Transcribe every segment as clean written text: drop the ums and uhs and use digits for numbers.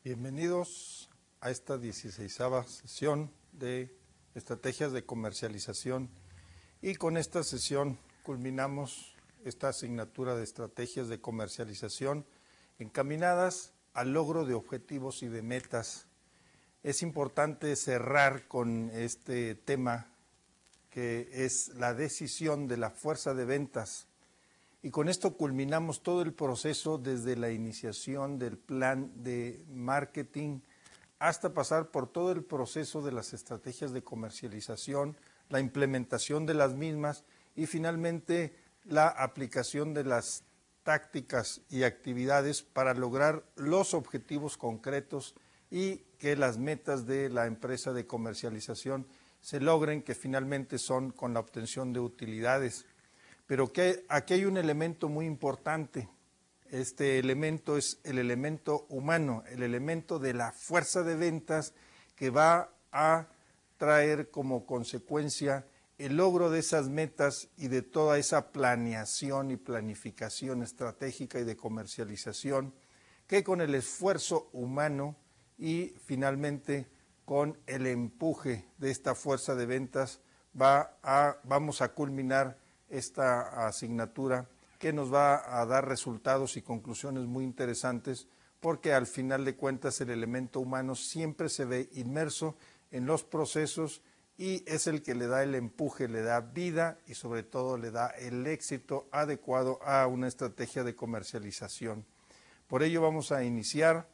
Bienvenidos a esta 16ª sesión de estrategias de comercialización, y con esta sesión culminamos esta asignatura de estrategias de comercialización encaminadas al logro de objetivos y de metas. Es importante cerrar con este tema, que es la decisión de la fuerza de ventas. Y con esto culminamos todo el proceso desde la iniciación del plan de marketing hasta pasar por todo el proceso de las estrategias de comercialización, la implementación de las mismas y finalmente la aplicación de las tácticas y actividades para lograr los objetivos concretos y que las metas de la empresa de comercialización se logren, que finalmente son con la obtención de utilidades. Pero que aquí hay un elemento muy importante. Este elemento es el elemento humano, el elemento de la fuerza de ventas, que va a traer como consecuencia el logro de esas metas y de toda esa planeación y planificación estratégica y de comercialización, que con el esfuerzo humano y finalmente con el empuje de esta fuerza de ventas vamos a culminar esta asignatura, que nos va a dar resultados y conclusiones muy interesantes, porque al final de cuentas el elemento humano siempre se ve inmerso en los procesos y es el que le da el empuje, le da vida y sobre todo le da el éxito adecuado a una estrategia de comercialización. Por ello vamos a iniciar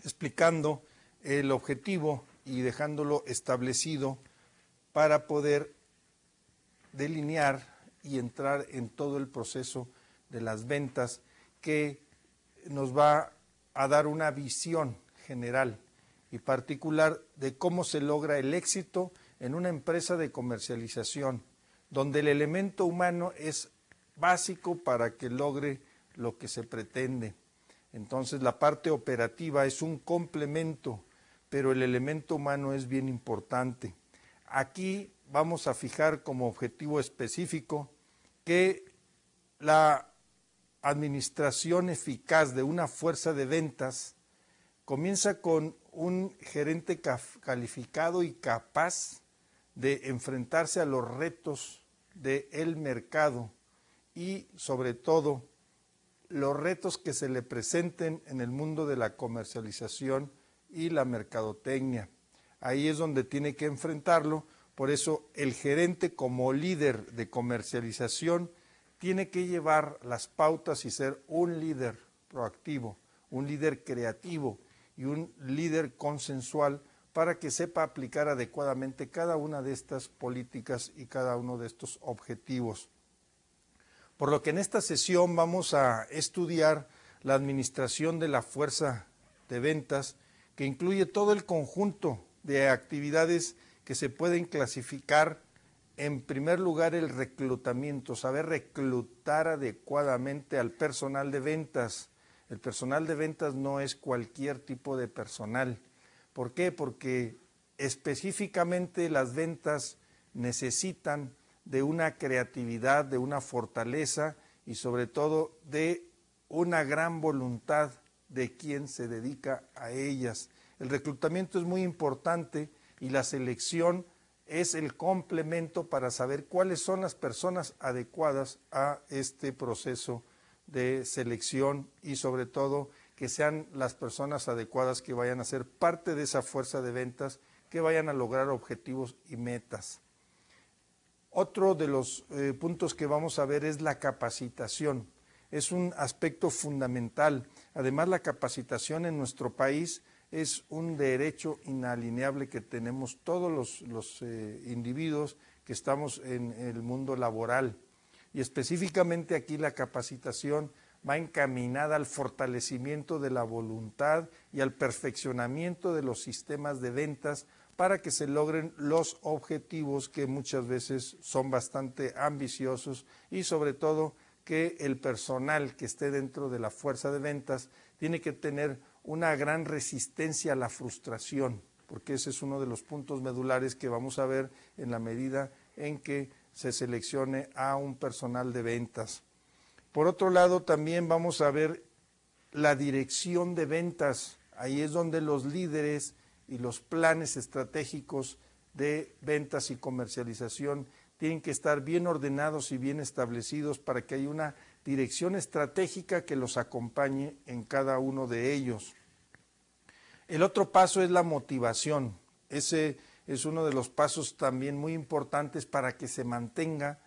explicando el objetivo y dejándolo establecido para poder delinear y entrar en todo el proceso de las ventas, que nos va a dar una visión general y particular de cómo se logra el éxito en una empresa de comercialización, donde el elemento humano es básico para que logre lo que se pretende. Entonces la parte operativa es un complemento, pero el elemento humano es bien importante. Aquí vamos a fijar como objetivo específico que la administración eficaz de una fuerza de ventas comienza con un gerente calificado y capaz de enfrentarse a los retos del mercado y sobre todo los retos que se le presenten en el mundo de la comercialización y la mercadotecnia. Ahí es donde tiene que enfrentarlo. Por eso el gerente, como líder de comercialización, tiene que llevar las pautas y ser un líder proactivo, un líder creativo y un líder consensual, para que sepa aplicar adecuadamente cada una de estas políticas y cada uno de estos objetivos. Por lo que en esta sesión vamos a estudiar la administración de la fuerza de ventas, que incluye todo el conjunto de actividades que se pueden clasificar. En primer lugar, el reclutamiento, saber reclutar adecuadamente al personal de ventas. El personal de ventas no es cualquier tipo de personal. ¿Por qué? Porque específicamente las ventas necesitan de una creatividad, de una fortaleza y sobre todo de una gran voluntad de quien se dedica a ellas. El reclutamiento es muy importante y la selección es el complemento para saber cuáles son las personas adecuadas a este proceso de selección y sobre todo que sean las personas adecuadas que vayan a ser parte de esa fuerza de ventas, que vayan a lograr objetivos y metas. Otro de los puntos que vamos a ver es la capacitación. Es un aspecto fundamental. Además, la capacitación en nuestro país es un derecho inalienable que tenemos todos los individuos que estamos en el mundo laboral. Y específicamente aquí la capacitación va encaminada al fortalecimiento de la voluntad y al perfeccionamiento de los sistemas de ventas para que se logren los objetivos, que muchas veces son bastante ambiciosos, y sobre todo que el personal que esté dentro de la fuerza de ventas tiene que tener una gran resistencia a la frustración, porque ese es uno de los puntos medulares que vamos a ver en la medida en que se seleccione a un personal de ventas. Por otro lado, también vamos a ver la dirección de ventas. Ahí es donde los líderes y los planes estratégicos de ventas y comercialización tienen que estar bien ordenados y bien establecidos para que haya una dirección estratégica que los acompañe en cada uno de ellos. El otro paso es la motivación. Ese es uno de los pasos también muy importantes para que se mantenga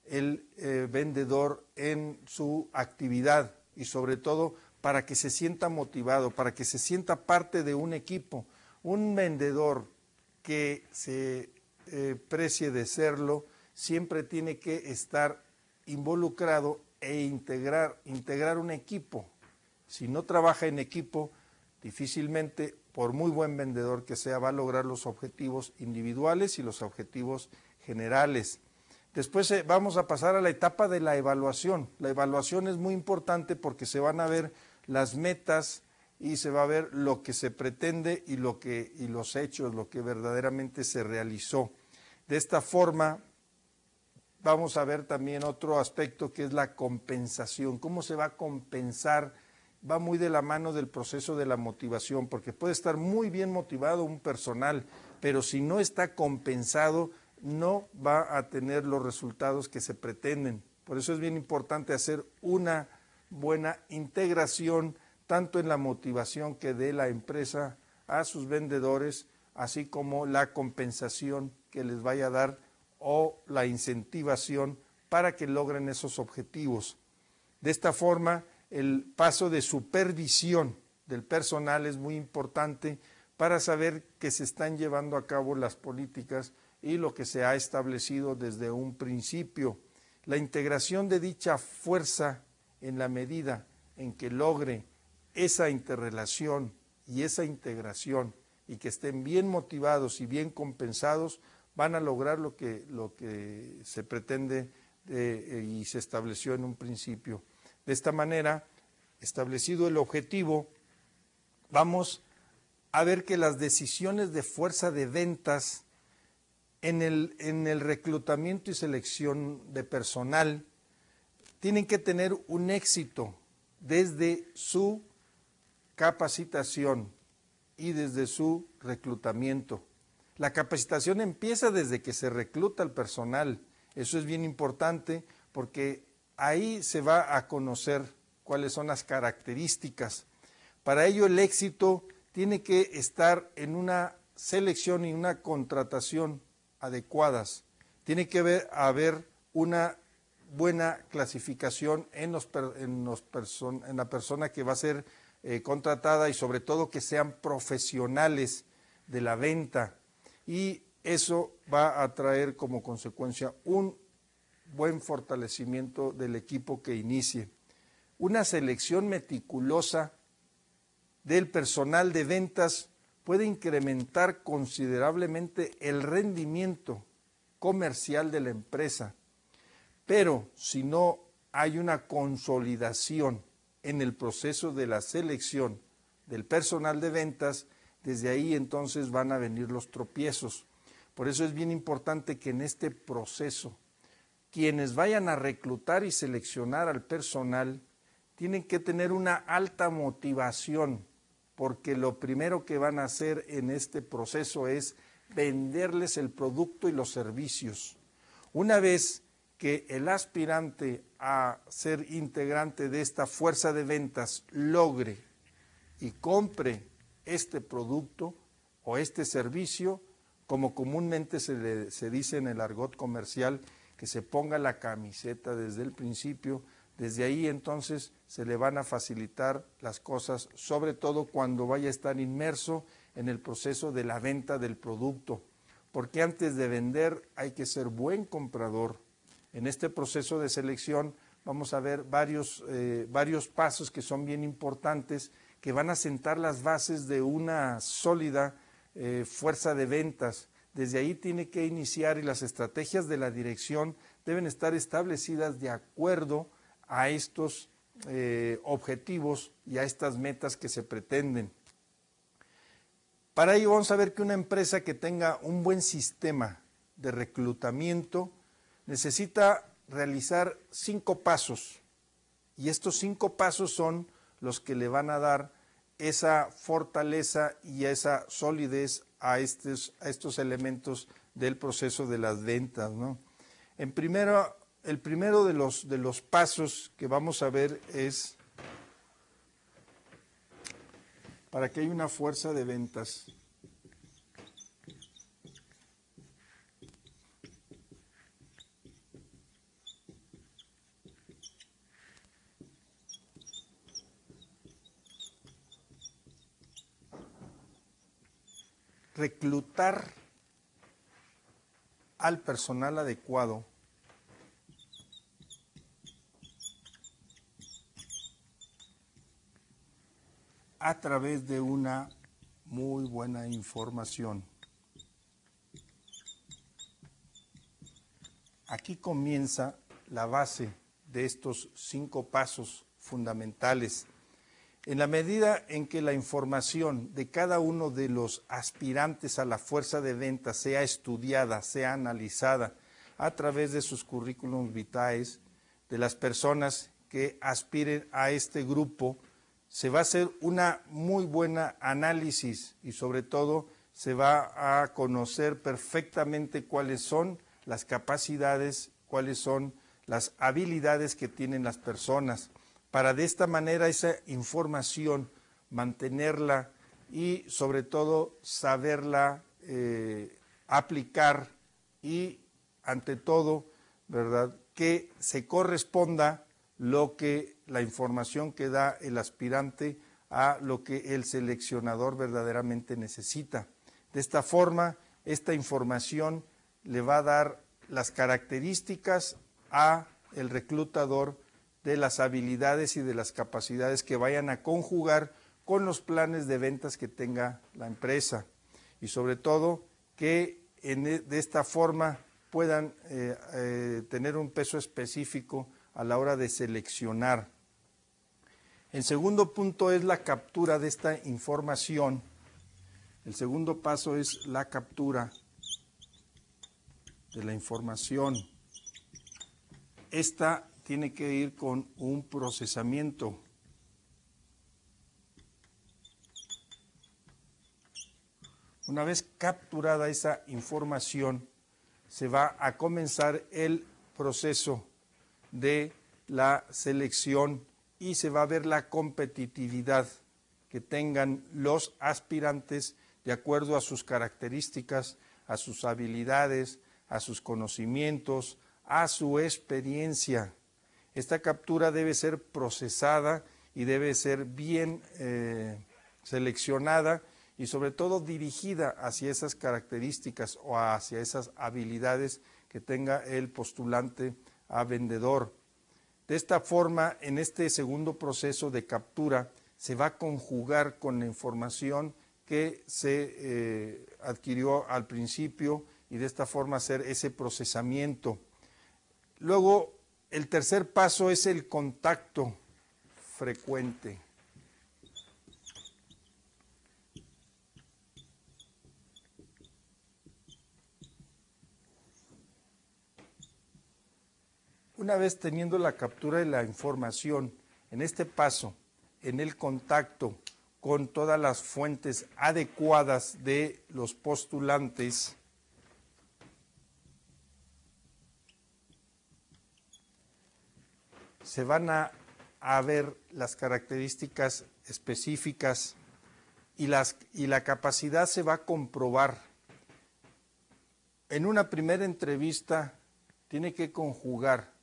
el vendedor en su actividad y sobre todo para que se sienta motivado, para que se sienta parte de un equipo. Un vendedor que se precie de serlo siempre tiene que estar involucrado e integrar un equipo. Si no trabaja en equipo, difícilmente, por muy buen vendedor que sea, va a lograr los objetivos individuales y los objetivos generales. Después vamos a pasar a la etapa de la evaluación. La evaluación es muy importante porque se van a ver las metas y se va a ver lo que se pretende y los hechos, lo que verdaderamente se realizó. De esta forma vamos a ver también otro aspecto que es la compensación. ¿Cómo se va a compensar? Va muy de la mano del proceso de la motivación, porque puede estar muy bien motivado un personal, pero si no está compensado, no va a tener los resultados que se pretenden. Por eso es bien importante hacer una buena integración, tanto en la motivación que dé la empresa a sus vendedores, así como la compensación que les vaya a dar o la incentivación para que logren esos objetivos. De esta forma, el paso de supervisión del personal es muy importante para saber que se están llevando a cabo las políticas y lo que se ha establecido desde un principio. La integración de dicha fuerza en la medida en que logre esa interrelación y esa integración y que estén bien motivados y bien compensados, van a lograr lo que se pretende y se estableció en un principio. De esta manera, establecido el objetivo, vamos a ver que las decisiones de fuerza de ventas en el reclutamiento y selección de personal tienen que tener un éxito desde su capacitación y desde su reclutamiento. La capacitación empieza desde que se recluta al personal. Eso es bien importante porque ahí se va a conocer cuáles son las características. Para ello el éxito tiene que estar en una selección y una contratación adecuadas. Tiene que haber una buena clasificación en la persona que va a ser contratada y sobre todo que sean profesionales de la venta. Y eso va a traer como consecuencia un buen fortalecimiento del equipo que inicie. Una selección meticulosa del personal de ventas puede incrementar considerablemente el rendimiento comercial de la empresa, pero si no hay una consolidación en el proceso de la selección del personal de ventas, desde ahí entonces van a venir los tropiezos. Por eso es bien importante que en este proceso, quienes vayan a reclutar y seleccionar al personal, tienen que tener una alta motivación, porque lo primero que van a hacer en este proceso es venderles el producto y los servicios. Una vez que el aspirante a ser integrante de esta fuerza de ventas logre y compre este producto o este servicio, como comúnmente se dice en el argot comercial, que se ponga la camiseta desde el principio, desde ahí entonces se le van a facilitar las cosas, sobre todo cuando vaya a estar inmerso en el proceso de la venta del producto, porque antes de vender hay que ser buen comprador. En este proceso de selección vamos a ver varios pasos que son bien importantes, que van a sentar las bases de una sólida fuerza de ventas. Desde ahí tiene que iniciar y las estrategias de la dirección deben estar establecidas de acuerdo a estos objetivos y a estas metas que se pretenden. Para ello vamos a ver que una empresa que tenga un buen sistema de reclutamiento necesita realizar 5 pasos, y estos 5 pasos son los que le van a dar esa fortaleza y esa solidez a estos elementos del proceso de las ventas, ¿no? El primero de los pasos que vamos a ver es para que haya una fuerza de ventas. Reclutar al personal adecuado a través de una muy buena información. Aquí comienza la base de estos 5 pasos fundamentales. En la medida en que la información de cada uno de los aspirantes a la fuerza de ventas sea estudiada, sea analizada a través de sus currículums vitae, de las personas que aspiren a este grupo, se va a hacer una muy buena análisis y sobre todo se va a conocer perfectamente cuáles son las capacidades, cuáles son las habilidades que tienen las personas, para de esta manera esa información mantenerla y sobre todo saberla aplicar y ante todo, ¿verdad?, que se corresponda la información que da el aspirante a lo que el seleccionador verdaderamente necesita. De esta forma, esta información le va a dar las características a el reclutador de las habilidades y de las capacidades que vayan a conjugar con los planes de ventas que tenga la empresa y sobre todo que de esta forma puedan tener un peso específico a la hora de seleccionar. El segundo punto es la captura de esta información. El segundo paso es la captura de la información. Esta tiene que ir con un procesamiento. Una vez capturada esa información, se va a comenzar el proceso de la selección y se va a ver la competitividad que tengan los aspirantes de acuerdo a sus características, a sus habilidades, a sus conocimientos, a su experiencia. Esta captura debe ser procesada y debe ser bien seleccionada y sobre todo dirigida hacia esas características o hacia esas habilidades que tenga el postulante a vendedor. De esta forma, en este segundo proceso de captura, se va a conjugar con la información que se adquirió al principio y de esta forma hacer ese procesamiento. Luego, el tercer paso es el contacto frecuente. Una vez teniendo la captura de la información, en este paso, en el contacto con todas las fuentes adecuadas de los postulantes, se van a ver las características específicas y la capacidad se va a comprobar. En una primera entrevista tiene que conjugar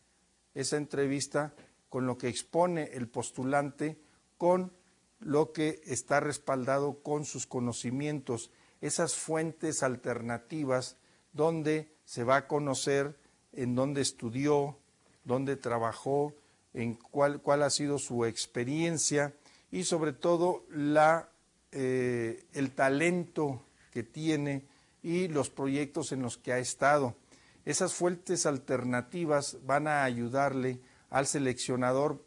esa entrevista con lo que expone el postulante, con lo que está respaldado con sus conocimientos, esas fuentes alternativas donde se va a conocer en dónde estudió, dónde trabajó, en cuál ha sido su experiencia y sobre todo el talento que tiene y los proyectos en los que ha estado. Esas fuentes alternativas van a ayudarle al seleccionador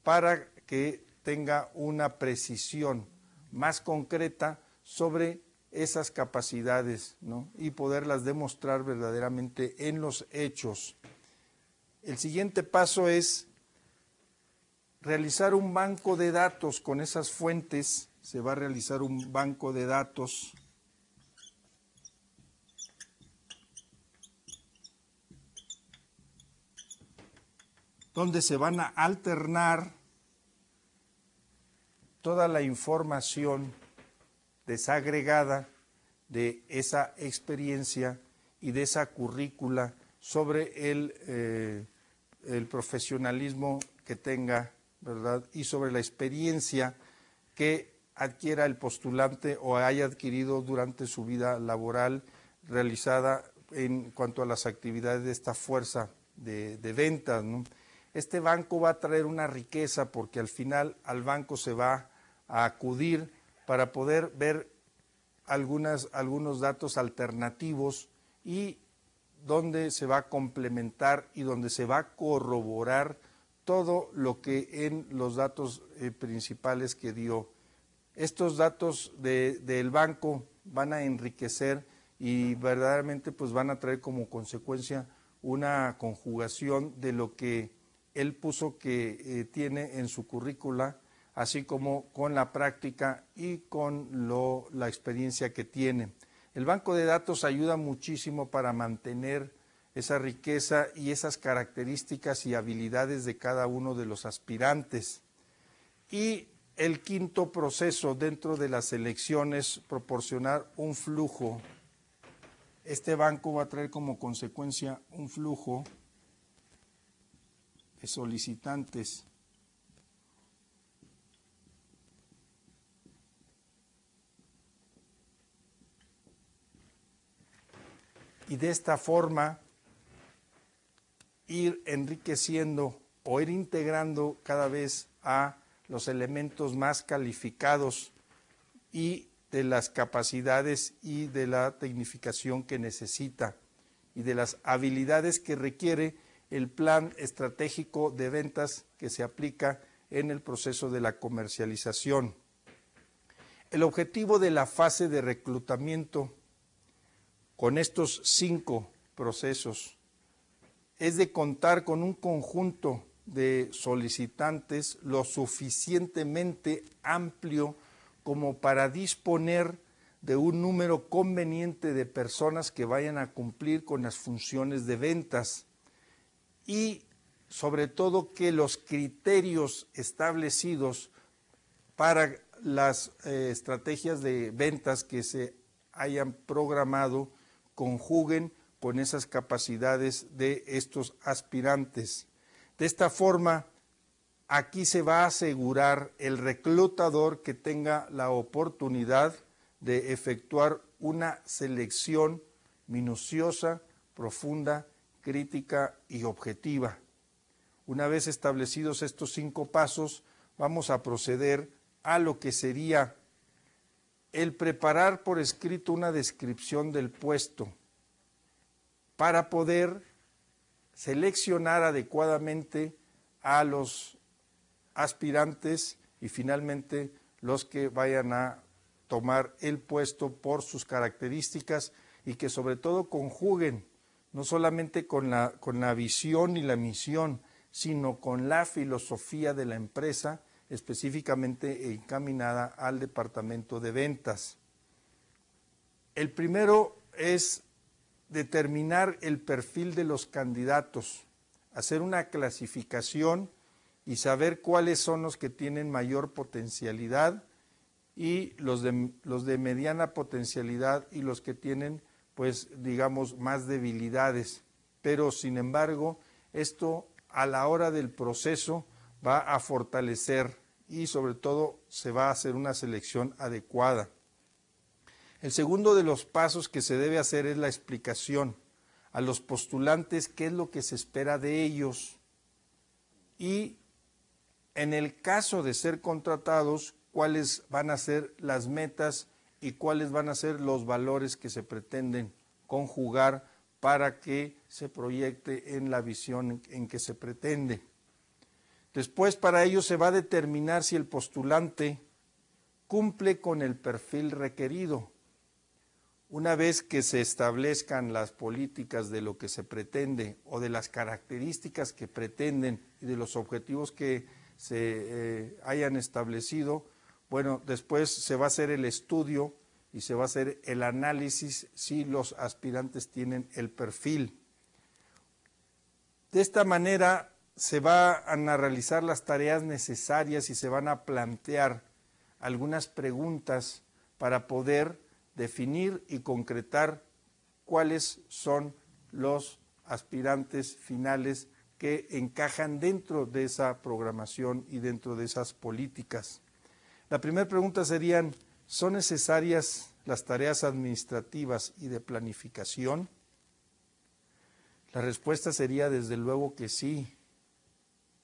para que tenga una precisión más concreta sobre esas capacidades, ¿no?, y poderlas demostrar verdaderamente en los hechos. El siguiente paso es realizar un banco de datos con esas fuentes se va a realizar un banco de datos donde se van a alternar toda la información desagregada de esa experiencia y de esa currícula sobre el profesionalismo que tenga, ¿verdad? Y sobre la experiencia que adquiera el postulante o haya adquirido durante su vida laboral realizada en cuanto a las actividades de esta fuerza de ventas, ¿no? Este banco va a traer una riqueza porque al final al banco se va a acudir para poder ver algunos datos alternativos y donde se va a complementar y donde se va a corroborar todo lo que en los datos principales que dio. Estos datos del banco van a enriquecer y verdaderamente pues van a traer como consecuencia una conjugación de lo que él puso que tiene en su currícula, así como con la práctica y con la experiencia que tiene. El banco de datos ayuda muchísimo para mantener esa riqueza y esas características y habilidades de cada uno de los aspirantes. Y el quinto proceso dentro de las elecciones, proporcionar un flujo. Este banco va a traer como consecuencia un flujo de solicitantes y de esta forma ir enriqueciendo o ir integrando cada vez a los elementos más calificados y de las capacidades y de la tecnificación que necesita y de las habilidades que requiere el plan estratégico de ventas que se aplica en el proceso de la comercialización. El objetivo de la fase de reclutamiento con estos 5 procesos es de contar con un conjunto de solicitantes lo suficientemente amplio como para disponer de un número conveniente de personas que vayan a cumplir con las funciones de ventas y sobre todo que los criterios establecidos para las estrategias de ventas que se hayan programado conjuguen con esas capacidades de estos aspirantes. De esta forma, aquí se va a asegurar el reclutador que tenga la oportunidad de efectuar una selección minuciosa, profunda, crítica y objetiva. Una vez establecidos estos 5 pasos, vamos a proceder a lo que sería el preparar por escrito una descripción del puesto para poder seleccionar adecuadamente a los aspirantes y finalmente los que vayan a tomar el puesto por sus características y que sobre todo conjuguen no solamente con la visión y la misión, sino con la filosofía de la empresa, específicamente encaminada al departamento de ventas. El primero es determinar el perfil de los candidatos, hacer una clasificación y saber cuáles son los que tienen mayor potencialidad y los de mediana potencialidad y los que tienen, pues, digamos, más debilidades. Pero, sin embargo, esto a la hora del proceso va a fortalecer y, sobre todo, se va a hacer una selección adecuada. El segundo de los pasos que se debe hacer es la explicación a los postulantes qué es lo que se espera de ellos y, en el caso de ser contratados, cuáles van a ser las metas y cuáles van a ser los valores que se pretenden conjugar para que se proyecte en la visión en que se pretende. Después, para ello se va a determinar si el postulante cumple con el perfil requerido. Una vez que se establezcan las políticas de lo que se pretende o de las características que pretenden y de los objetivos que se hayan establecido, Bueno, después se va a hacer el estudio y se va a hacer el análisis si los aspirantes tienen el perfil. De esta manera se van a realizar las tareas necesarias y se van a plantear algunas preguntas para poder definir y concretar cuáles son los aspirantes finales que encajan dentro de esa programación y dentro de esas políticas. La primera pregunta serían, ¿son necesarias las tareas administrativas y de planificación? La respuesta sería desde luego que sí,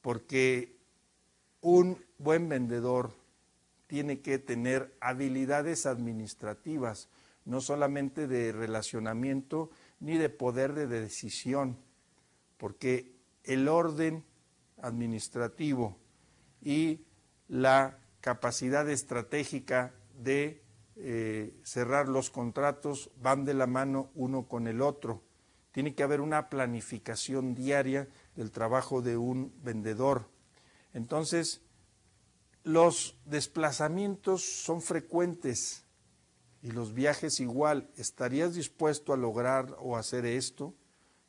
porque un buen vendedor tiene que tener habilidades administrativas, no solamente de relacionamiento ni de poder de decisión, porque el orden administrativo y la capacidad estratégica de cerrar los contratos van de la mano uno con el otro. Tiene que haber una planificación diaria del trabajo de un vendedor. Entonces, los desplazamientos son frecuentes y los viajes igual. ¿Estarías dispuesto a lograr o hacer esto?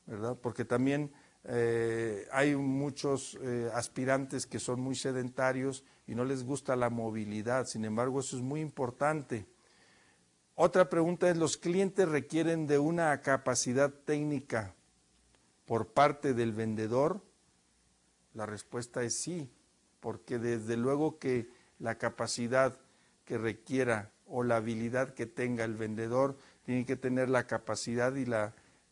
¿Verdad? Porque también hay muchos aspirantes que son muy sedentarios y no les gusta la movilidad. Sin embargo, eso es muy importante. Otra pregunta es, ¿los clientes requieren de una capacidad técnica por parte del vendedor? La respuesta es sí, porque desde luego que la capacidad que requiera o la habilidad que tenga el vendedor tiene que tener la capacidad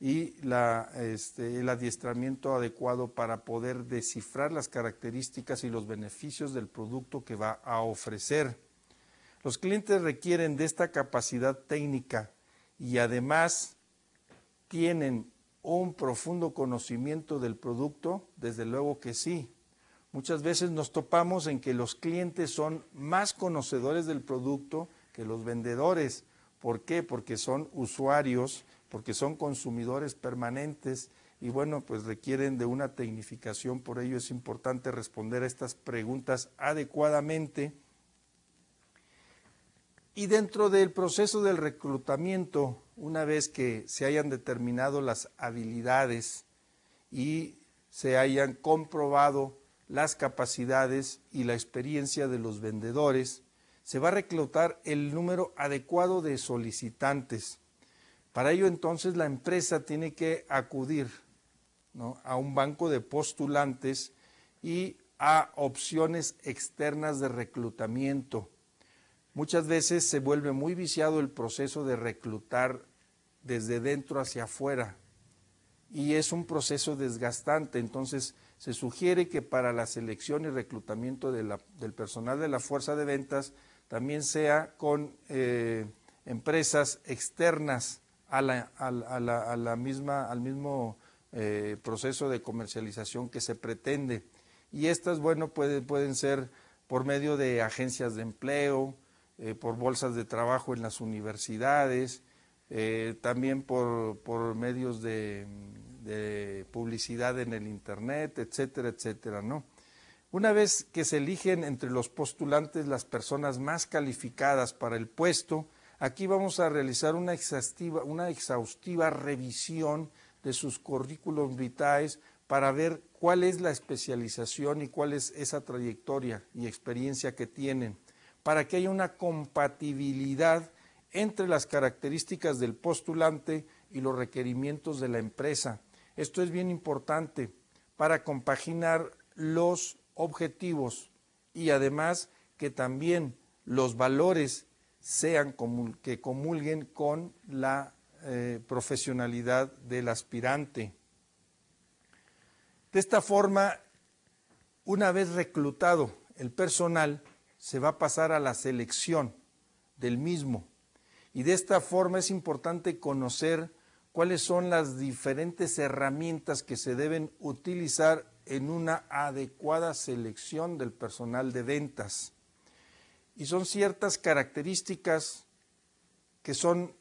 y el adiestramiento adecuado para poder descifrar las características y los beneficios del producto que va a ofrecer. Los clientes requieren de esta capacidad técnica y además tienen un profundo conocimiento del producto, desde luego que sí. Muchas veces nos topamos en que los clientes son más conocedores del producto que los vendedores. ¿Por qué? Porque son usuarios, porque son consumidores permanentes y bueno, pues requieren de una tecnificación. Por ello es importante responder a estas preguntas adecuadamente. Y dentro del proceso del reclutamiento, una vez que se hayan determinado las habilidades y se hayan comprobado las capacidades y la experiencia de los vendedores, se va a reclutar el número adecuado de solicitantes. Para ello entonces la empresa tiene que acudir, ¿no?, a un banco de postulantes y a opciones externas de reclutamiento. Muchas veces se vuelve muy viciado el proceso de reclutar desde dentro hacia afuera y es un proceso desgastante. Entonces se sugiere que para la selección y reclutamiento del personal de la fuerza de ventas también sea con empresas externas al mismo proceso de comercialización que se pretende. Y estas, bueno, pueden ser por medio de agencias de empleo, por bolsas de trabajo en las universidades, también por medios de publicidad en el internet, etcétera, etcétera, ¿no? Una vez que se eligen entre los postulantes las personas más calificadas para el puesto, aquí vamos a realizar una exhaustiva revisión de sus currículum vitae para ver cuál es la especialización y cuál es esa trayectoria y experiencia que tienen, para que haya una compatibilidad entre las características del postulante y los requerimientos de la empresa. Esto es bien importante para compaginar los objetivos y además que también los valores que comulguen con la profesionalidad del aspirante. De esta forma, una vez reclutado el personal, se va a pasar a la selección del mismo. Y de esta forma es importante conocer cuáles son las diferentes herramientas que se deben utilizar en una adecuada selección del personal de ventas. Y son ciertas características que son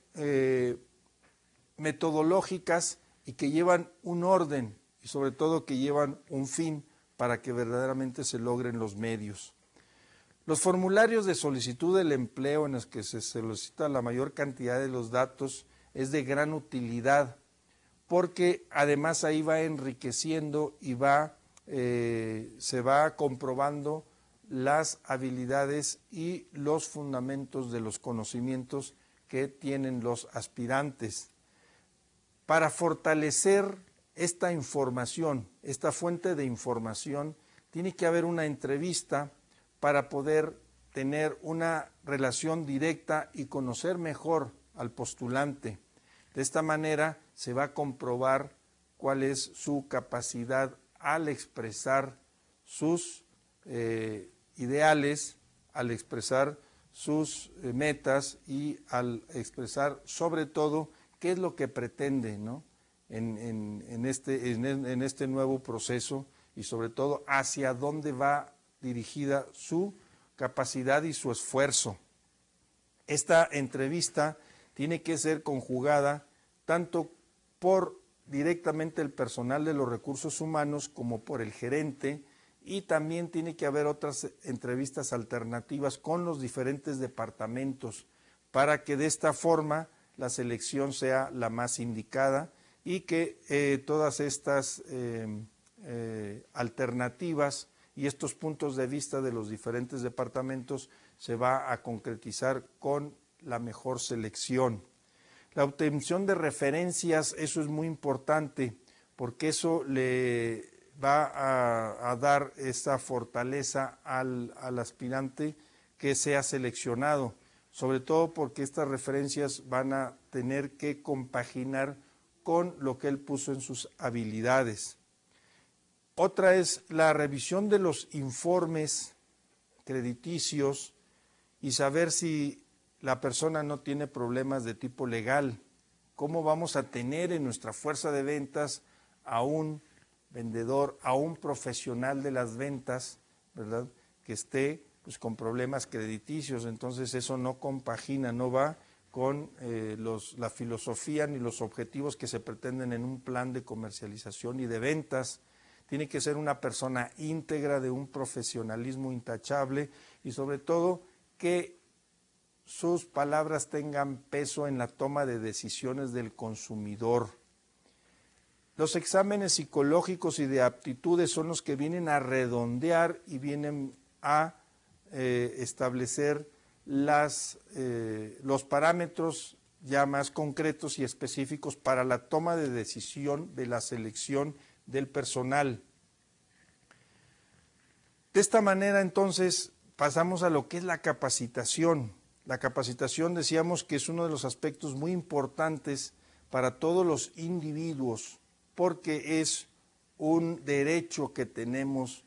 metodológicas y que llevan un orden y sobre todo que llevan un fin para que verdaderamente se logren los medios. Los formularios de solicitud del empleo en los que se solicita la mayor cantidad de los datos es de gran utilidad, porque además ahí va enriqueciendo y se va comprobando las habilidades y los fundamentos de los conocimientos que tienen los aspirantes. Para fortalecer esta información, esta fuente de información, tiene que haber una entrevista para poder tener una relación directa y conocer mejor al postulante. De esta manera se va a comprobar cuál es su capacidad al expresar sus ideales, al expresar sus metas y al expresar sobre todo qué es lo que pretende, ¿no? en este nuevo proceso y sobre todo hacia dónde va dirigida su capacidad y su esfuerzo. Esta entrevista tiene que ser conjugada tanto por directamente el personal de los recursos humanos como por el gerente, y también tiene que haber otras entrevistas alternativas con los diferentes departamentos para que de esta forma la selección sea la más indicada y que todas estas alternativas y estos puntos de vista de los diferentes departamentos se va a concretizar con la mejor selección. La obtención de referencias, eso es muy importante, porque eso le va a dar esa fortaleza al aspirante que sea seleccionado, sobre todo porque estas referencias van a tener que compaginar con lo que él puso en sus habilidades. Otra es la revisión de los informes crediticios y saber si la persona no tiene problemas de tipo legal. ¿Cómo vamos a tener en nuestra fuerza de ventas a un vendedor, a un profesional de las ventas, ¿verdad?, que esté pues con problemas crediticios? Entonces eso no compagina, no va con la filosofía ni los objetivos que se pretenden en un plan de comercialización y de ventas. Tiene que ser una persona íntegra, de un profesionalismo intachable y sobre todo que sus palabras tengan peso en la toma de decisiones del consumidor. Los exámenes psicológicos y de aptitudes son los que vienen a redondear y vienen a establecer los parámetros ya más concretos y específicos para la toma de decisión de la selección del personal. De esta manera, entonces, pasamos a lo que es la capacitación. La capacitación, decíamos que es uno de los aspectos muy importantes para todos los individuos, porque es un derecho que tenemos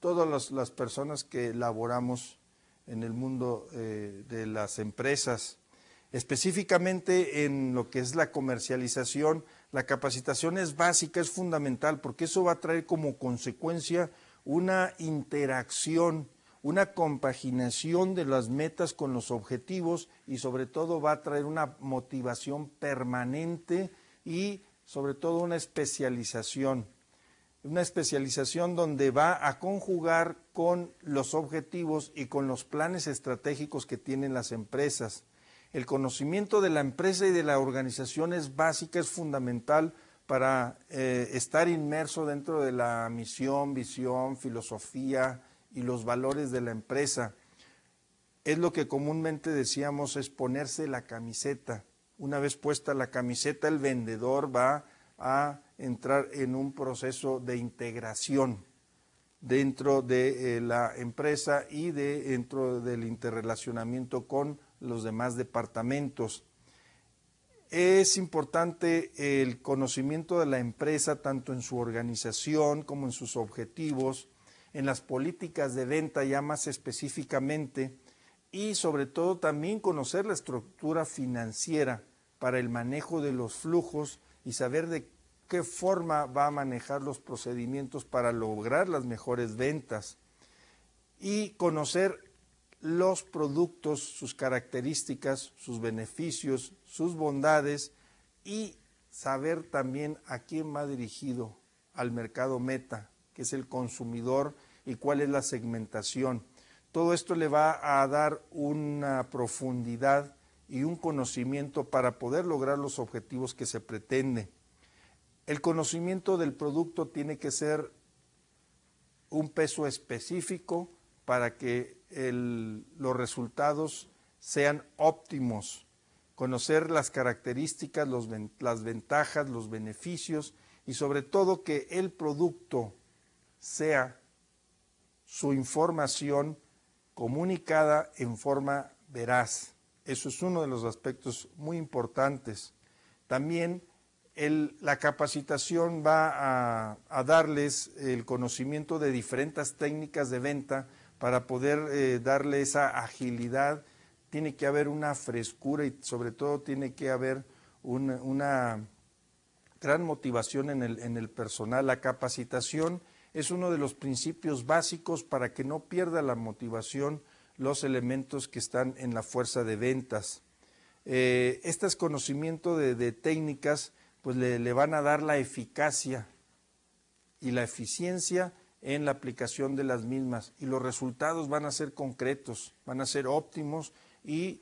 todas las personas que laboramos en el mundo de las empresas. Específicamente en lo que es la comercialización, la capacitación es básica, es fundamental, porque eso va a traer como consecuencia una interacción, una compaginación de las metas con los objetivos y sobre todo va a traer una motivación permanente y sobre todo una especialización donde va a conjugar con los objetivos y con los planes estratégicos que tienen las empresas. El conocimiento de la empresa y de la organización es básica, es fundamental para estar inmerso dentro de la misión, visión, filosofía y los valores de la empresa. Es lo que comúnmente decíamos, es ponerse la camiseta. Una vez puesta la camiseta, el vendedor va a entrar en un proceso de integración dentro de la empresa y dentro del interrelacionamiento con los demás departamentos. Es importante el conocimiento de la empresa tanto en su organización como en sus objetivos, en las políticas de venta ya más específicamente, y sobre todo también conocer la estructura financiera para el manejo de los flujos y saber de qué forma va a manejar los procedimientos para lograr las mejores ventas, y conocer los productos, sus características, sus beneficios, sus bondades, y saber también a quién va dirigido, al mercado meta, que es el consumidor, y cuál es la segmentación. Todo esto le va a dar una profundidad y un conocimiento para poder lograr los objetivos que se pretende. El conocimiento del producto tiene que ser un peso específico para que los resultados sean óptimos. Conocer las características, las ventajas, los beneficios y sobre todo que el producto sea su información comunicada en forma veraz. Eso es uno de los aspectos muy importantes. También la capacitación va a darles el conocimiento de diferentes técnicas de venta para poder darle esa agilidad. Tiene que haber una frescura y sobre todo tiene que haber una gran motivación en el personal. La capacitación es uno de los principios básicos para que no pierda la motivación los elementos que están en la fuerza de ventas. Este conocimiento de técnicas pues le van a dar la eficacia y la eficiencia en la aplicación de las mismas y los resultados van a ser concretos, van a ser óptimos y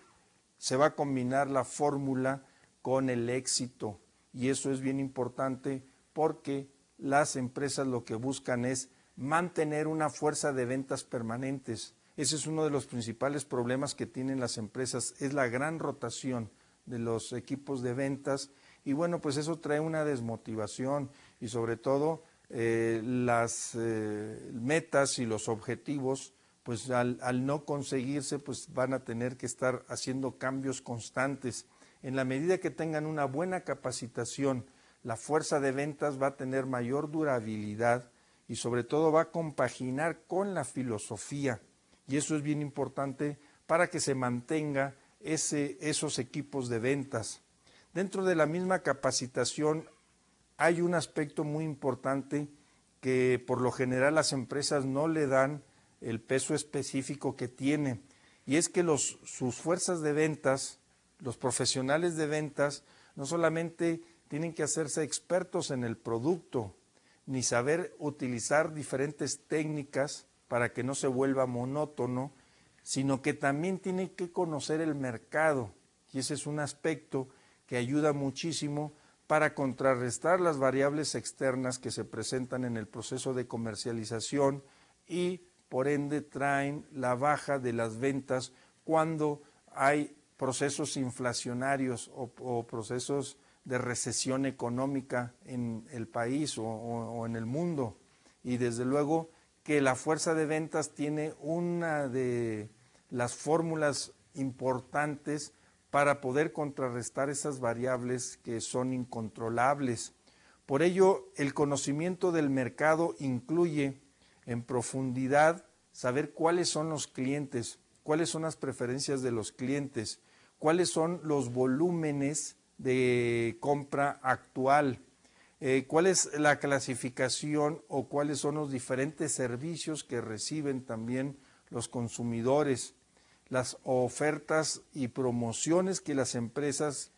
se va a combinar la fórmula con el éxito y eso es bien importante porque las empresas lo que buscan es mantener una fuerza de ventas permanentes. Ese es uno de los principales problemas que tienen las empresas, es la gran rotación de los equipos de ventas y bueno, pues eso trae una desmotivación y sobre todo las metas y los objetivos, pues al no conseguirse, pues van a tener que estar haciendo cambios constantes. En la medida que tengan una buena capacitación, la fuerza de ventas va a tener mayor durabilidad y sobre todo va a compaginar con la filosofía. Y eso es bien importante para que se mantenga esos equipos de ventas. Dentro de la misma capacitación hay un aspecto muy importante que por lo general las empresas no le dan el peso específico que tiene, y es que sus fuerzas de ventas, los profesionales de ventas, no solamente tienen que hacerse expertos en el producto, ni saber utilizar diferentes técnicas para que no se vuelva monótono, sino que también tienen que conocer el mercado, y ese es un aspecto que ayuda muchísimo para contrarrestar las variables externas que se presentan en el proceso de comercialización y por ende traen la baja de las ventas cuando hay procesos inflacionarios o procesos de recesión económica en el país o en el mundo. Y desde luego que la fuerza de ventas tiene una de las fórmulas importantes para poder contrarrestar esas variables que son incontrolables. Por ello, el conocimiento del mercado incluye en profundidad saber cuáles son los clientes, cuáles son las preferencias de los clientes, cuáles son los volúmenes de compra actual, cuál es la clasificación o cuáles son los diferentes servicios que reciben también los consumidores, las ofertas y promociones que las empresas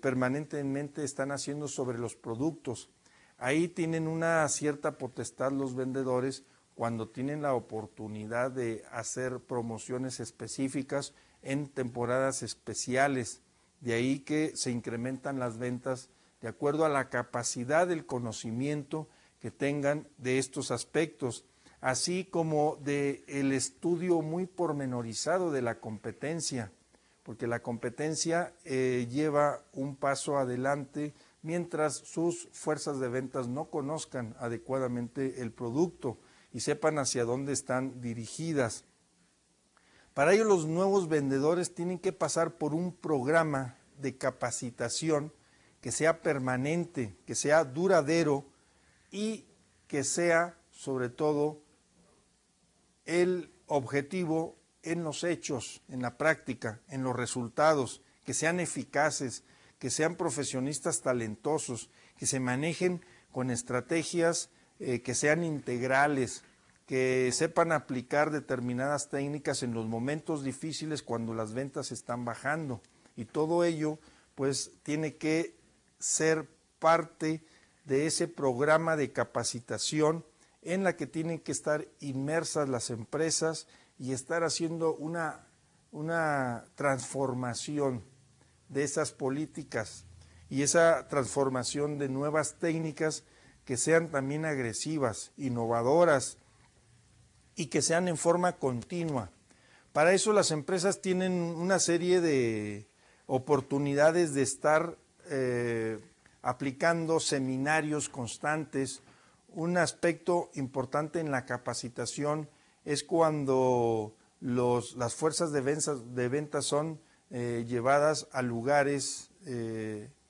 permanentemente están haciendo sobre los productos. Ahí tienen una cierta potestad los vendedores cuando tienen la oportunidad de hacer promociones específicas en temporadas especiales. De ahí que se incrementan las ventas de acuerdo a la capacidad del conocimiento que tengan de estos aspectos, así como del estudio muy pormenorizado de la competencia, porque la competencia lleva un paso adelante mientras sus fuerzas de ventas no conozcan adecuadamente el producto y sepan hacia dónde están dirigidas. Para ello los nuevos vendedores tienen que pasar por un programa de capacitación que sea permanente, que sea duradero y que sea sobre todo el objetivo en los hechos, en la práctica, en los resultados, que sean eficaces, que sean profesionistas talentosos, que se manejen con estrategias que sean integrales, que sepan aplicar determinadas técnicas en los momentos difíciles cuando las ventas están bajando. Y todo ello, pues, tiene que ser parte de ese programa de capacitación en la que tienen que estar inmersas las empresas y estar haciendo una transformación de esas políticas y esa transformación de nuevas técnicas que sean también agresivas, innovadoras y que sean en forma continua. Para eso las empresas tienen una serie de oportunidades de estar aplicando seminarios constantes. Un aspecto importante en la capacitación es cuando las fuerzas de ventas son llevadas a lugares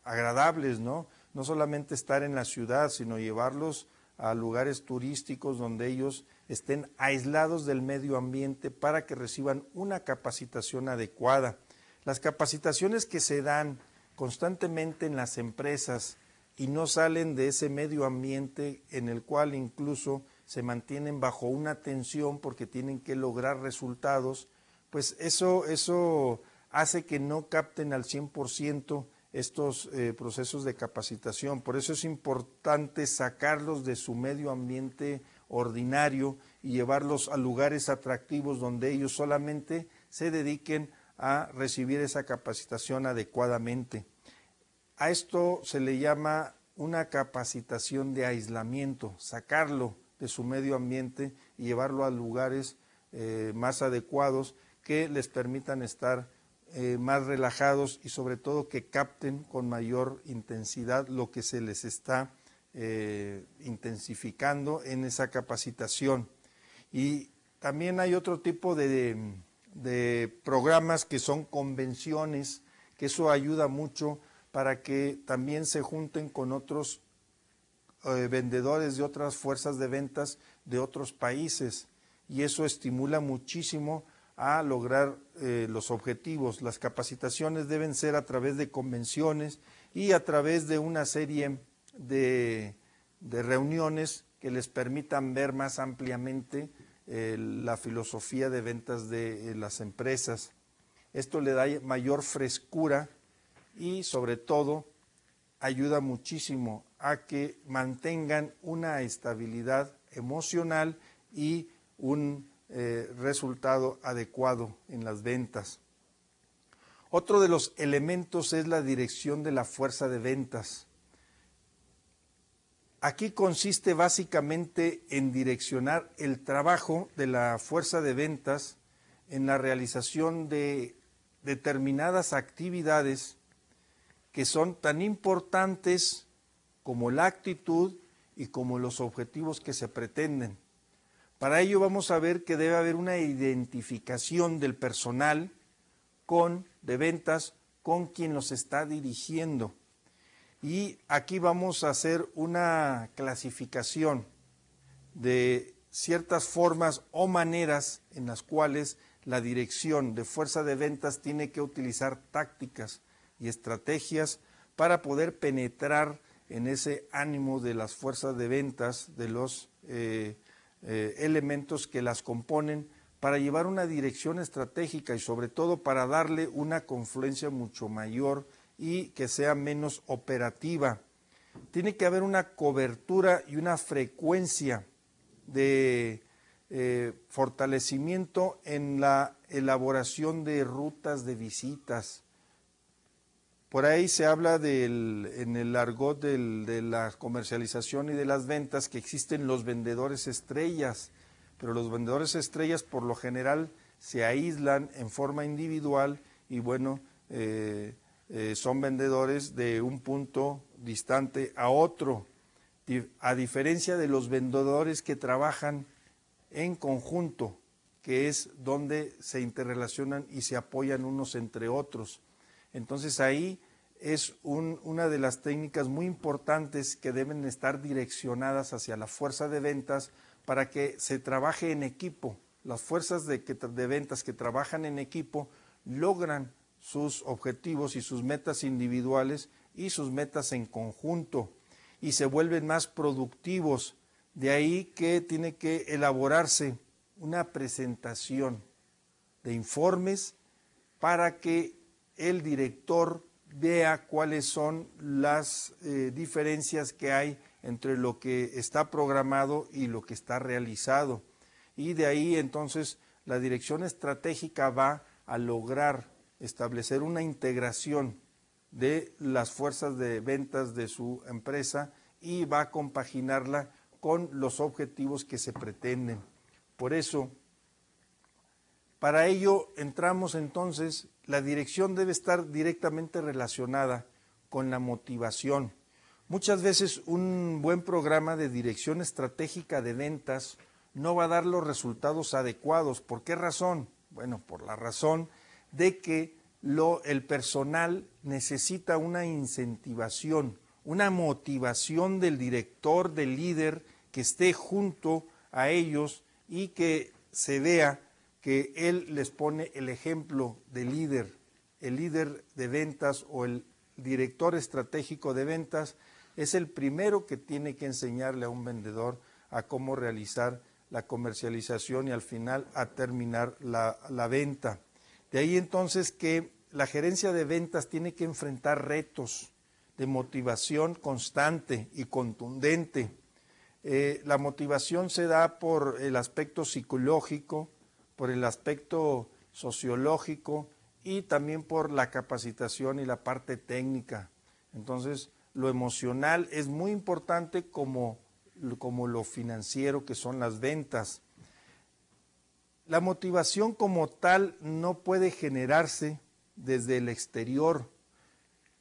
agradables, ¿no? No solamente estar en la ciudad, sino llevarlos a lugares turísticos donde ellos estén aislados del medio ambiente para que reciban una capacitación adecuada. Las capacitaciones que se dan constantemente en las empresas y no salen de ese medio ambiente en el cual incluso se mantienen bajo una tensión porque tienen que lograr resultados, pues eso hace que no capten al 100% estos procesos de capacitación. Por eso es importante sacarlos de su medio ambiente ordinario y llevarlos a lugares atractivos donde ellos solamente se dediquen a recibir esa capacitación adecuadamente. A esto se le llama una capacitación de aislamiento, sacarlo de su medio ambiente y llevarlo a lugares más adecuados que les permitan estar más relajados y sobre todo que capten con mayor intensidad lo que se les está intensificando en esa capacitación. Y también hay otro tipo de programas que son convenciones, que eso ayuda mucho para que también se junten con otros vendedores de otras fuerzas de ventas de otros países, y eso estimula muchísimo a lograr los objetivos. Las capacitaciones deben ser a través de convenciones y a través de una serie de reuniones que les permitan ver más ampliamente la filosofía de ventas de las empresas. Esto le da mayor frescura y sobre todo ayuda muchísimo a que mantengan una estabilidad emocional y un resultado adecuado en las ventas. Otro de los elementos es la dirección de la fuerza de ventas. Aquí consiste básicamente en direccionar el trabajo de la fuerza de ventas en la realización de determinadas actividades que son tan importantes como la actitud y como los objetivos que se pretenden. Para ello vamos a ver que debe haber una identificación del personal de ventas con quien los está dirigiendo. Y aquí vamos a hacer una clasificación de ciertas formas o maneras en las cuales la dirección de fuerza de ventas tiene que utilizar tácticas y estrategias para poder penetrar en ese ánimo de las fuerzas de ventas, de los elementos que las componen, para llevar una dirección estratégica y sobre todo para darle una confluencia mucho mayor y que sea menos operativa. Tiene que haber una cobertura y una frecuencia de fortalecimiento en la elaboración de rutas de visitas. Por ahí se habla en el argot de la comercialización y de las ventas que existen los vendedores estrellas, pero los vendedores estrellas por lo general se aíslan en forma individual y bueno, son vendedores de un punto distante a otro, a diferencia de los vendedores que trabajan en conjunto, que es donde se interrelacionan y se apoyan unos entre otros. Entonces ahí es una de las técnicas muy importantes que deben estar direccionadas hacia la fuerza de ventas para que se trabaje en equipo. Las fuerzas de ventas que trabajan en equipo logran sus objetivos y sus metas individuales y sus metas en conjunto y se vuelven más productivos. De ahí que tiene que elaborarse una presentación de informes para que el director vea cuáles son las diferencias que hay entre lo que está programado y lo que está realizado. Y de ahí entonces la dirección estratégica va a lograr establecer una integración de las fuerzas de ventas de su empresa y va a compaginarla con los objetivos que se pretenden. Por eso, para ello entramos entonces, la dirección debe estar directamente relacionada con la motivación. Muchas veces un buen programa de dirección estratégica de ventas no va a dar los resultados adecuados. ¿Por qué razón? Bueno, por la razón de que el personal necesita una incentivación, una motivación del director, del líder, que esté junto a ellos y que se vea que él les pone el ejemplo de líder. El líder de ventas o el director estratégico de ventas es el primero que tiene que enseñarle a un vendedor a cómo realizar la comercialización y al final a terminar la venta. De ahí entonces que la gerencia de ventas tiene que enfrentar retos de motivación constante y contundente. La motivación se da por el aspecto psicológico, por el aspecto sociológico y también por la capacitación y la parte técnica. Entonces, lo emocional es muy importante como lo financiero, que son las ventas. La motivación como tal no puede generarse desde el exterior,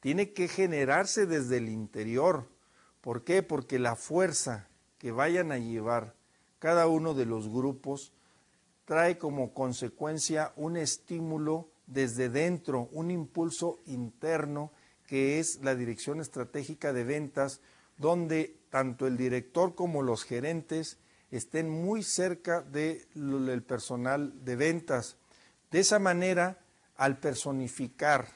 tiene que generarse desde el interior. ¿Por qué? Porque la fuerza que vayan a llevar cada uno de los grupos trae como consecuencia un estímulo desde dentro, un impulso interno que es la dirección estratégica de ventas, donde tanto el director como los gerentes estén muy cerca del personal de ventas. De esa manera, al personificar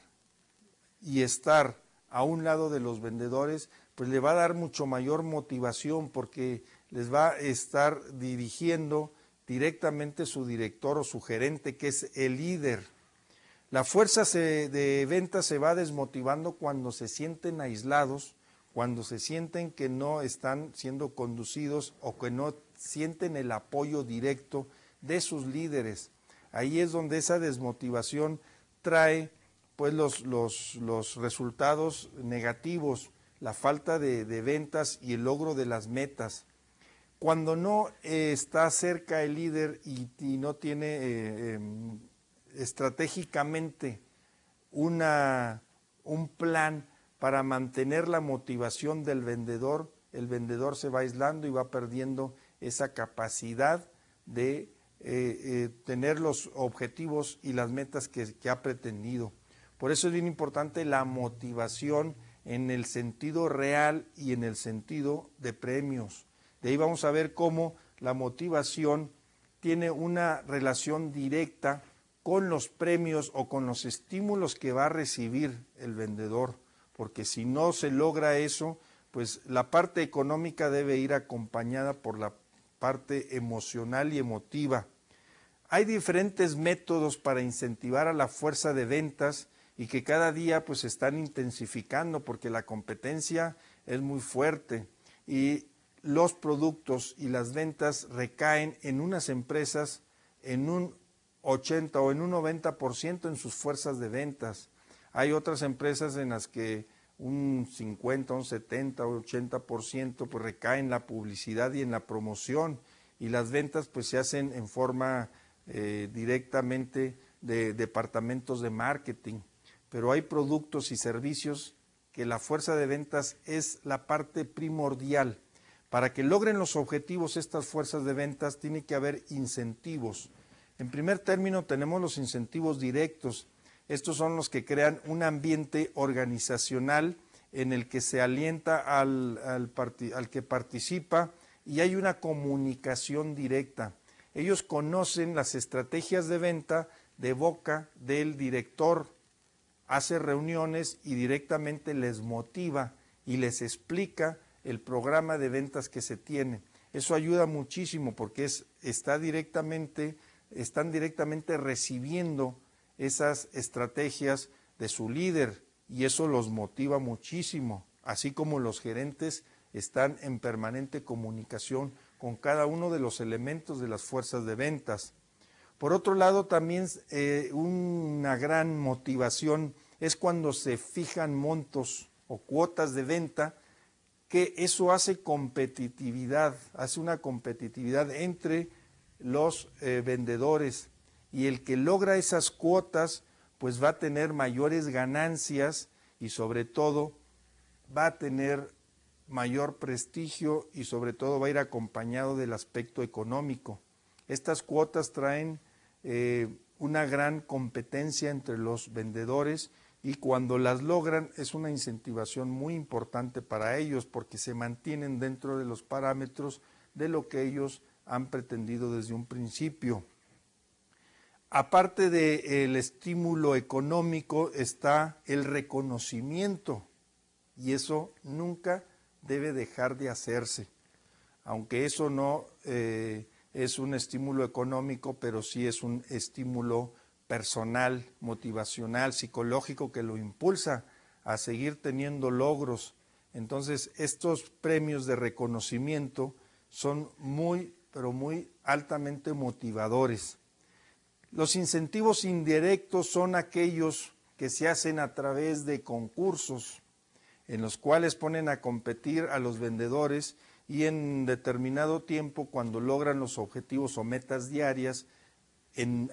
y estar a un lado de los vendedores, pues le va a dar mucho mayor motivación porque les va a estar dirigiendo directamente su director o su gerente, que es el líder. La fuerza de ventas se va desmotivando cuando se sienten aislados, cuando se sienten que no están siendo conducidos o que no sienten el apoyo directo de sus líderes. Ahí es donde esa desmotivación trae pues los resultados negativos, la falta de ventas y el logro de las metas. Cuando no está cerca el líder y no tiene estratégicamente un plan para mantener la motivación del vendedor, el vendedor se va aislando y va perdiendo esa capacidad de tener los objetivos y las metas que ha pretendido. Por eso es bien importante la motivación en el sentido real y en el sentido de premios. De ahí vamos a ver cómo la motivación tiene una relación directa con los premios o con los estímulos que va a recibir el vendedor, porque si no se logra eso, pues la parte económica debe ir acompañada por la parte emocional y emotiva. Hay diferentes métodos para incentivar a la fuerza de ventas y que cada día pues se están intensificando porque la competencia es muy fuerte y los productos y las ventas recaen en unas empresas en un 80 o en un 90% en sus fuerzas de ventas. Hay otras empresas en las que un 50, un 70 o 80% pues recae en la publicidad y en la promoción y las ventas pues se hacen en forma directamente de departamentos de marketing. Pero hay productos y servicios que la fuerza de ventas es la parte primordial. Para que logren los objetivos estas fuerzas de ventas tiene que haber incentivos. En primer término tenemos los incentivos directos. Estos son los que crean un ambiente organizacional en el que se alienta al que participa y hay una comunicación directa. Ellos conocen las estrategias de venta de boca del director, hace reuniones y directamente les motiva y les explica el programa de ventas que se tiene. Eso ayuda muchísimo porque están directamente recibiendo esas estrategias de su líder y eso los motiva muchísimo, así como los gerentes están en permanente comunicación con cada uno de los elementos de las fuerzas de ventas. Por otro lado, también una gran motivación es cuando se fijan montos o cuotas de venta, que eso hace competitividad, hace una competitividad entre los vendedores, y el que logra esas cuotas pues va a tener mayores ganancias y sobre todo va a tener mayor prestigio y sobre todo va a ir acompañado del aspecto económico. Estas cuotas traen una gran competencia entre los vendedores, y cuando las logran es una incentivación muy importante para ellos porque se mantienen dentro de los parámetros de lo que ellos han pretendido desde un principio. Aparte del estímulo económico está el reconocimiento, y eso nunca debe dejar de hacerse, aunque eso no es un estímulo económico, pero sí es un estímulo personal, motivacional, psicológico, que lo impulsa a seguir teniendo logros. Entonces, estos premios de reconocimiento son muy, pero muy altamente motivadores. Los incentivos indirectos son aquellos que se hacen a través de concursos, en los cuales ponen a competir a los vendedores, y en determinado tiempo, cuando logran los objetivos o metas diarias,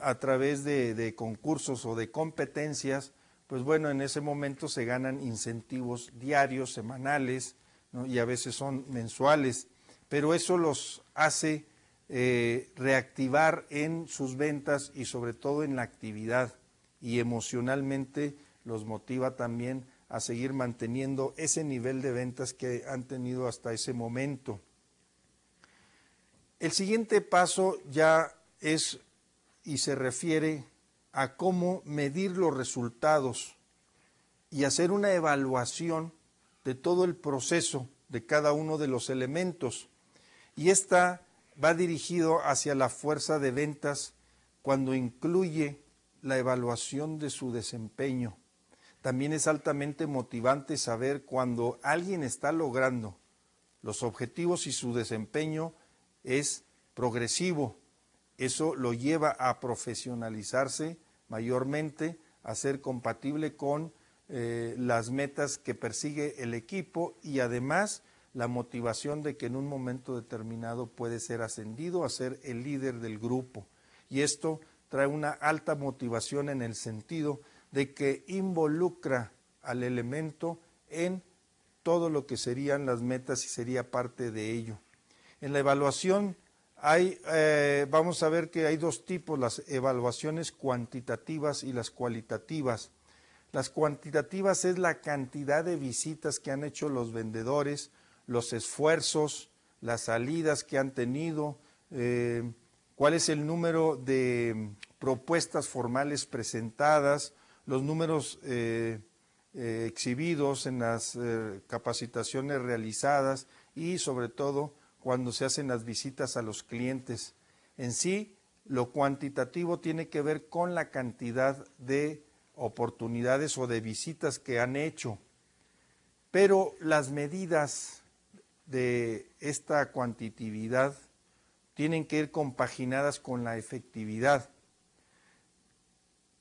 a través de concursos o de competencias, pues bueno, en ese momento se ganan incentivos diarios, semanales, ¿no? Y a veces son mensuales, pero eso los hace reactivar en sus ventas y sobre todo en la actividad, y emocionalmente los motiva también a seguir manteniendo ese nivel de ventas que han tenido hasta ese momento. El siguiente paso ya es y se refiere a cómo medir los resultados y hacer una evaluación de todo el proceso de cada uno de los elementos. Y esta va dirigido hacia la fuerza de ventas cuando incluye la evaluación de su desempeño. También es altamente motivante saber cuando alguien está logrando los objetivos y su desempeño es progresivo. Eso lo lleva a profesionalizarse mayormente, a ser compatible con las metas que persigue el equipo, y además la motivación de que en un momento determinado puede ser ascendido a ser el líder del grupo. Y esto trae una alta motivación en el sentido de que involucra al elemento en todo lo que serían las metas y sería parte de ello. En la evaluación vamos a ver que hay dos tipos: las evaluaciones cuantitativas y las cualitativas. Las cuantitativas es la cantidad de visitas que han hecho los vendedores, los esfuerzos, las salidas que han tenido, cuál es el número de propuestas formales presentadas, los números exhibidos en las capacitaciones realizadas, y sobre todo cuando se hacen las visitas a los clientes. En sí, lo cuantitativo tiene que ver con la cantidad de oportunidades o de visitas que han hecho, pero las medidas de esta cuantitatividad tienen que ir compaginadas con la efectividad.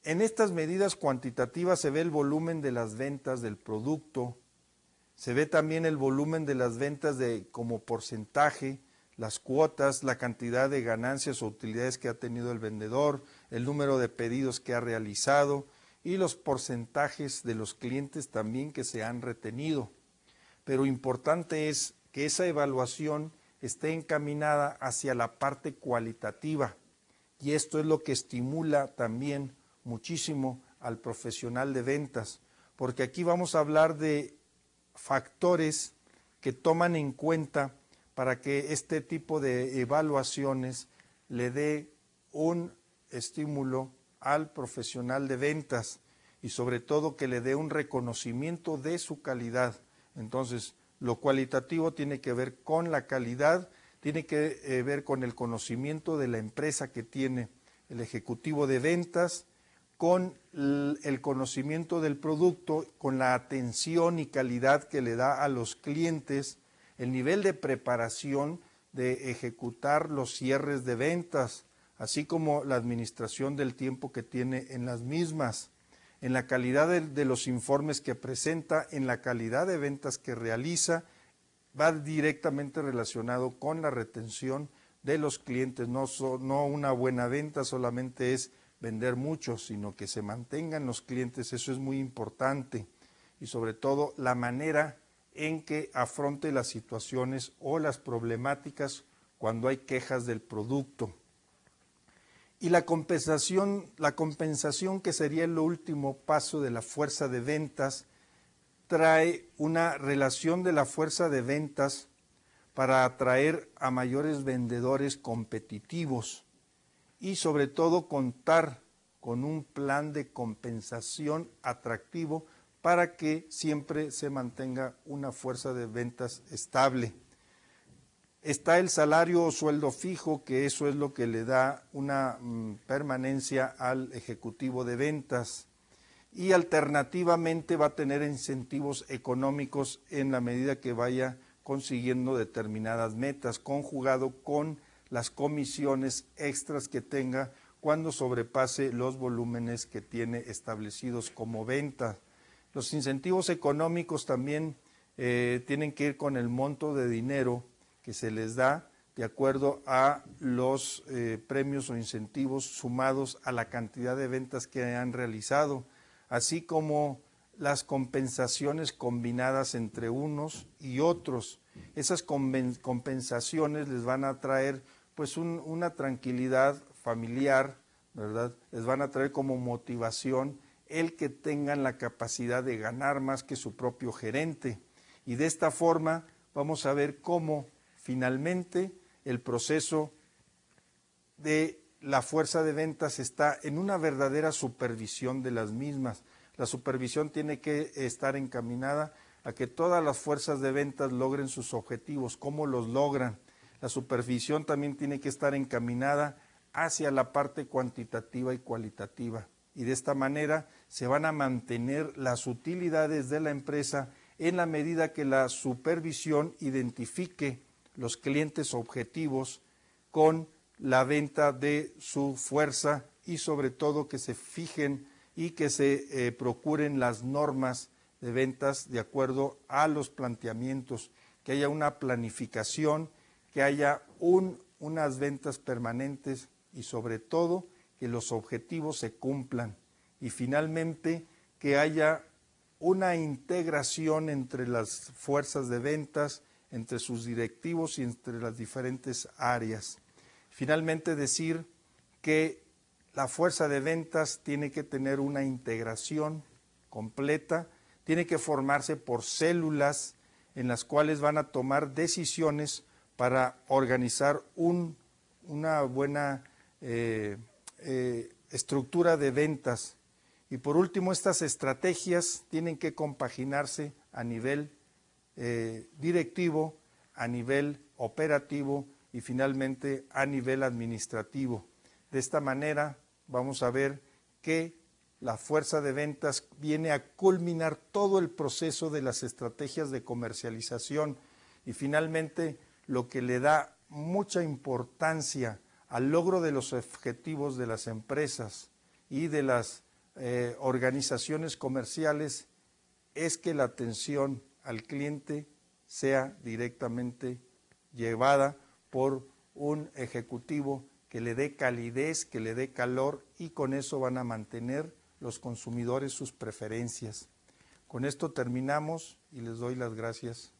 En estas medidas cuantitativas se ve el volumen de las ventas del producto, se ve también el volumen de las ventas como porcentaje, las cuotas, la cantidad de ganancias o utilidades que ha tenido el vendedor, el número de pedidos que ha realizado y los porcentajes de los clientes también que se han retenido. Pero importante es que esa evaluación esté encaminada hacia la parte cualitativa, y esto es lo que estimula también muchísimo al profesional de ventas, porque aquí vamos a hablar de factores que toman en cuenta para que este tipo de evaluaciones le dé un estímulo al profesional de ventas y sobre todo que le dé un reconocimiento de su calidad. Entonces, lo cualitativo tiene que ver con la calidad, tiene que ver con el conocimiento de la empresa que tiene el ejecutivo de ventas, con el conocimiento del producto, con la atención y calidad que le da a los clientes, el nivel de preparación de ejecutar los cierres de ventas, así como la administración del tiempo que tiene en las mismas, en la calidad de los informes que presenta, en la calidad de ventas que realiza, va directamente relacionado con la retención de los clientes. No una buena venta solamente es vender mucho, sino que se mantengan los clientes, eso es muy importante. Y sobre todo la manera en que afronte las situaciones o las problemáticas cuando hay quejas del producto. Y la compensación que sería el último paso de la fuerza de ventas, trae una relación de la fuerza de ventas para atraer a mayores vendedores competitivos y sobre todo contar con un plan de compensación atractivo para que siempre se mantenga una fuerza de ventas estable. Está el salario o sueldo fijo, que eso es lo que le da una permanencia al ejecutivo de ventas. Y alternativamente va a tener incentivos económicos en la medida que vaya consiguiendo determinadas metas, conjugado con las comisiones extras que tenga cuando sobrepase los volúmenes que tiene establecidos como venta. Los incentivos económicos también tienen que ir con el monto de dinero que se les da de acuerdo a los premios o incentivos sumados a la cantidad de ventas que han realizado, así como las compensaciones combinadas entre unos y otros. Esas compensaciones les van a traer pues una tranquilidad familiar, ¿verdad? Les van a traer como motivación el que tengan la capacidad de ganar más que su propio gerente. Y de esta forma vamos a ver cómo finalmente el proceso de la fuerza de ventas está en una verdadera supervisión de las mismas. La supervisión tiene que estar encaminada a que todas las fuerzas de ventas logren sus objetivos. ¿Cómo los logran? La supervisión también tiene que estar encaminada hacia la parte cuantitativa y cualitativa. Y de esta manera se van a mantener las utilidades de la empresa en la medida que la supervisión identifique los clientes objetivos con la venta de su fuerza y sobre todo que se fijen y que se procuren las normas de ventas de acuerdo a los planteamientos, que haya una planificación, que haya unas ventas permanentes y sobre todo que los objetivos se cumplan y finalmente que haya una integración entre las fuerzas de ventas, entre sus directivos y entre las diferentes áreas. Finalmente decir que la fuerza de ventas tiene que tener una integración completa, tiene que formarse por células en las cuales van a tomar decisiones para organizar una buena estructura de ventas. Y por último, estas estrategias tienen que compaginarse a nivel directivo, a nivel operativo y finalmente a nivel administrativo. De esta manera vamos a ver que la fuerza de ventas viene a culminar todo el proceso de las estrategias de comercialización y finalmente lo que le da mucha importancia al logro de los objetivos de las empresas y de las organizaciones comerciales es que la atención al cliente sea directamente llevada por un ejecutivo que le dé calidez, que le dé calor y con eso van a mantener los consumidores sus preferencias. Con esto terminamos y les doy las gracias.